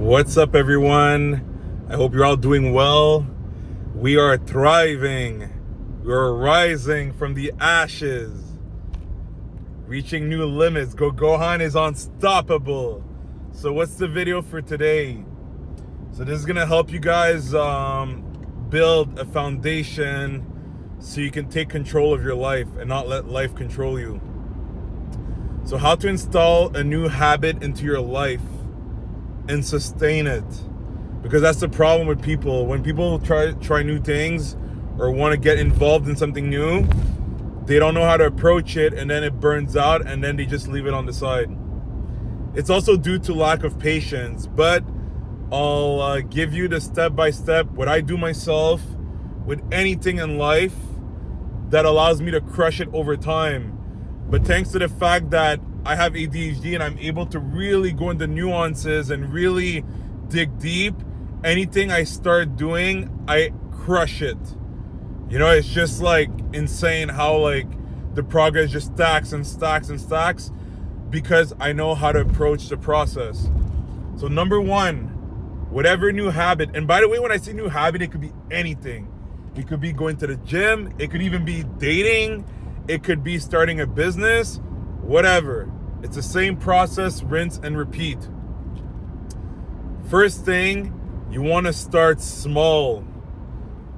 What's up, everyone? I hope you're all doing well. We are thriving. We're rising from the ashes, reaching new limits. Gohan is unstoppable. So what's the video for today? So this is gonna help you guys build a foundation so you can take control of your life and not let life control you. So how to install a new habit into your life and sustain it, because that's the problem with people. When people try new things or want to get involved in something new, they don't know how to approach it, and then it burns out, and then they just leave it on the side. It's also due to lack of patience, but I'll give you the step-by-step what I do myself with anything in life that allows me to crush it over time. But thanks to the fact that I have ADHD and I'm able to really go into nuances and really dig deep, anything I start doing, I crush it. You know, it's just like insane how like the progress just stacks and stacks and stacks because I know how to approach the process. So number one, whatever new habit, and by the way, when I say new habit, it could be anything. It could be going to the gym, it could even be dating, it could be starting a business, whatever. It's the same process, rinse and repeat. First thing, you want to start small.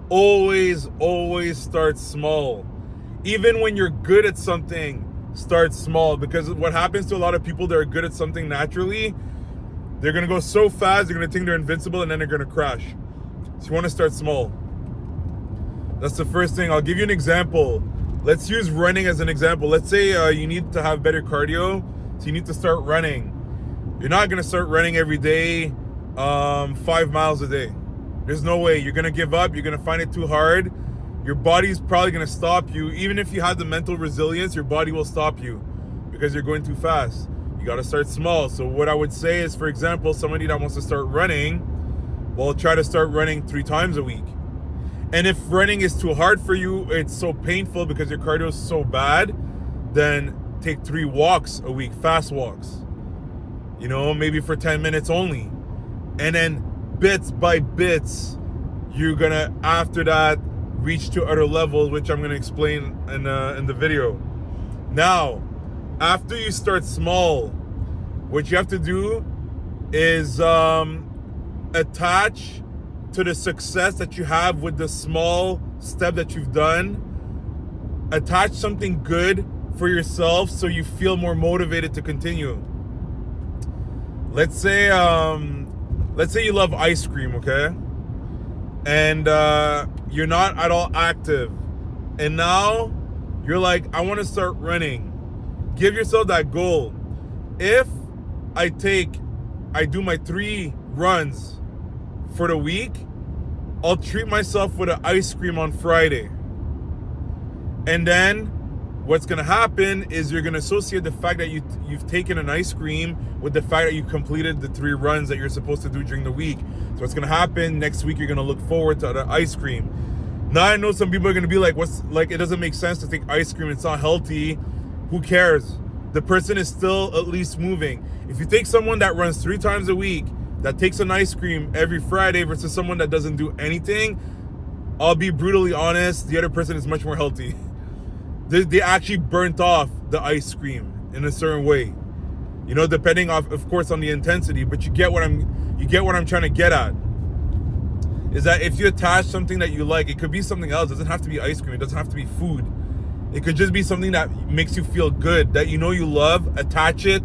Always start small. Even when you're good at something, start small, because what happens to a lot of people that are good at something naturally, they're going to go so fast, they're going to think they're invincible, and then they're going to crash. So you want to start small. That's the first thing. I'll give you an example. Let's use running as an example. Let's say you need to have better cardio, so you need to start running. You're not going to start running every day, 5 miles a day. There's no way. You're going to give up. You're going to find it too hard. Your body's probably going to stop you. Even if you have the mental resilience, your body will stop you because you're going too fast. You got to start small. So what I would say is, for example, somebody that wants to start running, well, try to start running 3 times a week. And if running is too hard for you, it's so painful because your cardio is so bad, then take 3 walks a week, fast walks. You know, maybe for 10 minutes only. And then bits by bits, you're gonna, after that, reach to other levels, which I'm gonna explain in the video. Now, after you start small, what you have to do is attach to the success that you have with the small step that you've done. Attach something good for yourself so you feel more motivated to continue. Let's say you love ice cream, okay? And you're not at all active. And now you're like, I want to start running. Give yourself that goal. If I do my 3 runs for the week, I'll treat myself with an ice cream on Friday. And then what's going to happen is you're going to associate the fact that you've taken an ice cream with the fact that you completed the 3 runs that you're supposed to do during the week. So what's going to happen next week, you're going to look forward to the ice cream. Now I know some people are going to be like, it doesn't make sense to take ice cream, it's not healthy. Who cares? The person is still at least moving. If you take someone that runs 3 times a week, that takes an ice cream every Friday versus someone that doesn't do anything, I'll be brutally honest, the other person is much more healthy. They actually burnt off the ice cream in a certain way. You know, depending of course on the intensity, but you get what I'm trying to get at. Is that if you attach something that you like, it could be something else. It doesn't have to be ice cream, it doesn't have to be food. It could just be something that makes you feel good, that you know you love. Attach it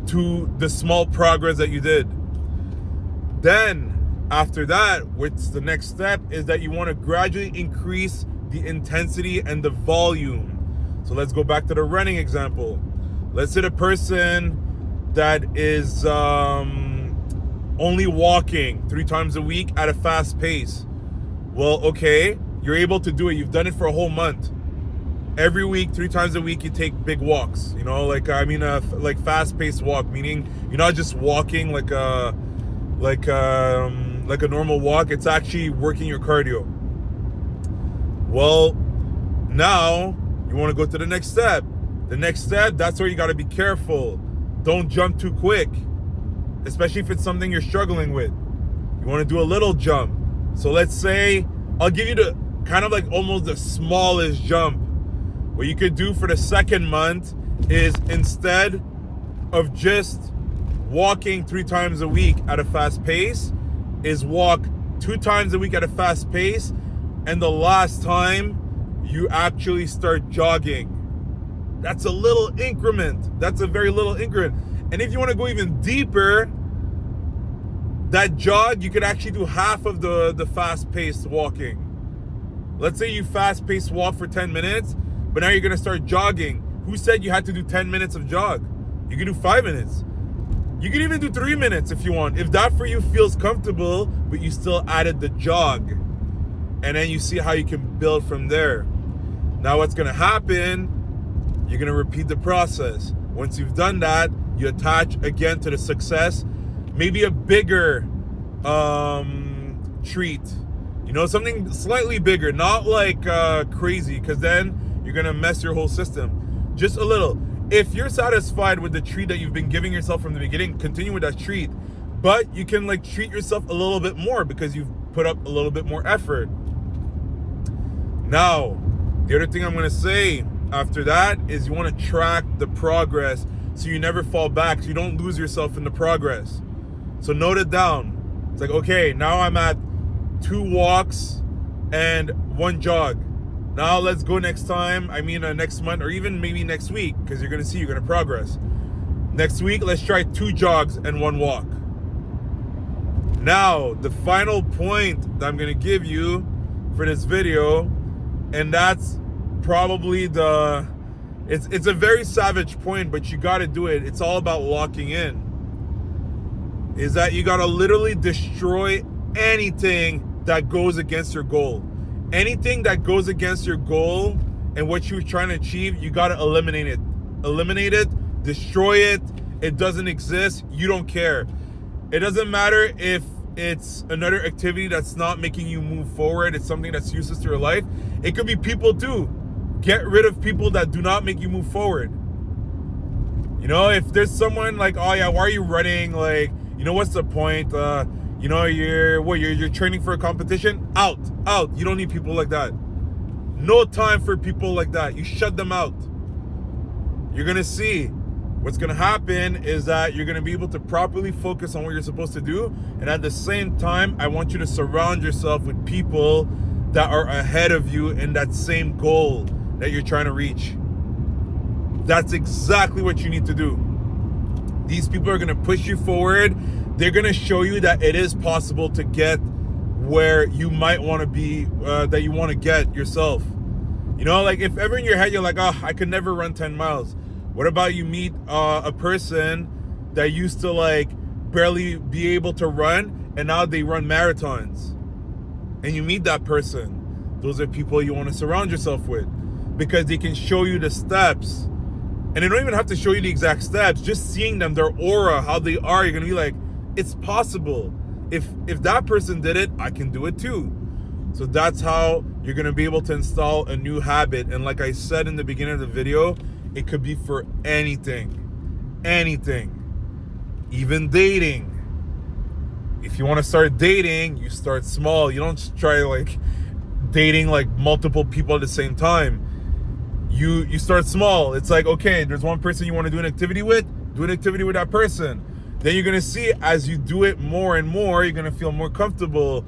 to the small progress that you did. Then, after that, what's the next step is that you want to gradually increase the intensity and the volume. So let's go back to the running example. Let's say the person that is only walking 3 times a week at a fast pace. Well, okay, you're able to do it. You've done it for a whole month. Every week, 3 times a week, you take big walks. You know, like fast-paced walk, meaning you're not just walking like a normal walk. It's actually working your cardio. Well, now you want to go to the next step. The next step, that's where you got to be careful. Don't jump too quick. especially if it's something you're struggling with. You want to do a little jump. So let's say, I'll give you the kind of like almost the smallest jump. What you could do for the second month is, instead of just walking 3 times a week at a fast pace, is walk 2 times a week at a fast pace, and the last time you actually start jogging. That's a little increment. That's a very little increment. And if you want to go even deeper, that jog, you could actually do half of the fast-paced walking. Let's say you fast-paced walk for 10 minutes, but now you're going to start jogging. Who said you had to do 10 minutes of jog? You can do 5 minutes. You can even do 3 minutes if you want. If that for you feels comfortable, but you still added the jog. And then you see how you can build from there. Now what's going to happen, you're going to repeat the process. Once you've done that, you attach again to the success, maybe a bigger treat. You know, something slightly bigger, not like crazy, because then you're going to mess your whole system. Just a little. If you're satisfied with the treat that you've been giving yourself from the beginning, continue with that treat. But you can like treat yourself a little bit more because you've put up a little bit more effort. Now, the other thing I'm going to say after that is you want to track the progress so you never fall back, so you don't lose yourself in the progress. So note it down. It's like, okay, now I'm at 2 walks and 1 jog. Now let's go next time, next month, or even maybe next week, because you're going to see you're going to progress. Next week, let's try 2 jogs and 1 walk. Now, the final point that I'm going to give you for this video, and that's probably it's a very savage point, but you got to do it. It's all about locking in. Is that you got to literally destroy anything that goes against your goal. Anything that goes against your goal and what you're trying to achieve, you got to eliminate it. Eliminate it, destroy it. It doesn't exist. You don't care. It doesn't matter if it's another activity that's not making you move forward. It's something that's useless to your life. It could be people too. Get rid of people that do not make you move forward. You know, if there's someone like, oh yeah, why are you running? Like, you know, what's the point? You're training for a competition? Out. You don't need people like that. No time for people like that. You shut them out. You're going to see what's going to happen is that you're going to be able to properly focus on what you're supposed to do. And at the same time, I want you to surround yourself with people that are ahead of you in that same goal that you're trying to reach. That's exactly what you need to do. These people are going to push you forward. They're going to show you that it is possible to get where you might want to be, that you want to get yourself. You know, like if ever in your head you're like, oh, I could never run 10 miles. What about you meet a person that used to like barely be able to run and now they run marathons? And you meet that person. Those are people you want to surround yourself with because they can show you the steps. And they don't even have to show you the exact steps. Just seeing them, their aura, how they are, you're going to be like, it's possible. If that person did it, I can do it too. So that's how you're going to be able to install a new habit. And like I said in the beginning of the video, it could be for anything. Anything. Even dating. If you want to start dating, you start small. You don't try like dating like multiple people at the same time. You start small. It's like, okay, there's one person you want to do an activity with, do an activity with that person. Then you're going to see as you do it more and more, you're going to feel more comfortable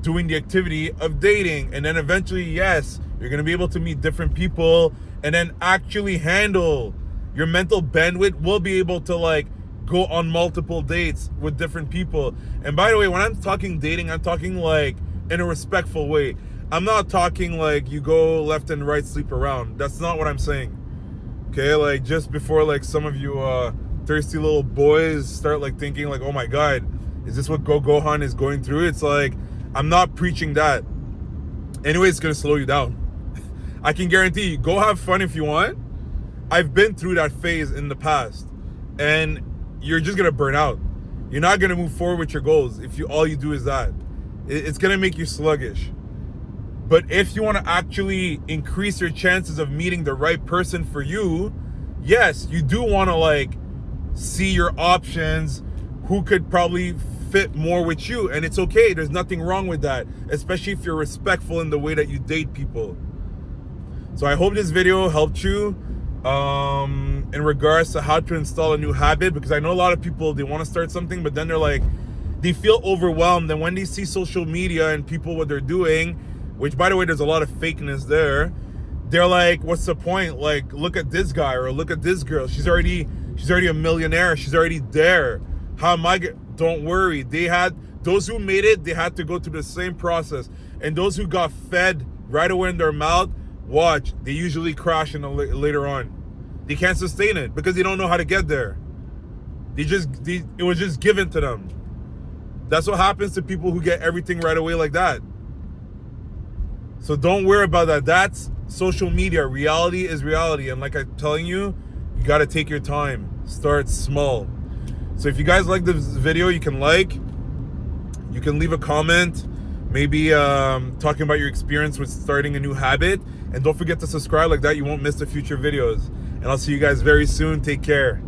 doing the activity of dating. And then eventually, yes, you're going to be able to meet different people and then actually handle your mental bandwidth will be able to like go on multiple dates with different people. And by the way, when I'm talking dating, I'm talking like in a respectful way. I'm not talking like you go left and right, sleep around. That's not what I'm saying. Okay, like just before like some of you thirsty little boys start like thinking like, oh my God, is this what Gohan is going through? It's like, I'm not preaching that. Anyway, it's gonna slow you down. I can guarantee you, go have fun if you want. I've been through that phase in the past and you're just gonna burn out. You're not gonna move forward with your goals if all you do is that. It's gonna make you sluggish. But if you want to actually increase your chances of meeting the right person for you, yes, you do want to like see your options who could probably fit more with you, and it's okay. There's nothing wrong with that, especially if you're respectful in the way that you date people. So I hope this video helped you in regards to how to install a new habit, because I know a lot of people, they want to start something, but then they're like, they feel overwhelmed, and when they see social media and people what they're doing, which by the way there's a lot of fakeness there, they're like, what's the point? Like, look at this guy or look at this girl, she's already a millionaire, she's already there. How am I don't worry, those who made it, they had to go through the same process, and those who got fed right away in their mouth, watch, they usually crash later on. They can't sustain it because they don't know how to get there. It was just given to them. That's what happens to people who get everything right away like that. So don't worry about that. That's social media. Reality is reality, and like I'm telling you, you got to take your time. Start small. So if you guys like this video, you can leave a comment, maybe talking about your experience with starting a new habit, and don't forget to subscribe, like that you won't miss the future videos. And I'll see you guys very soon. Take care.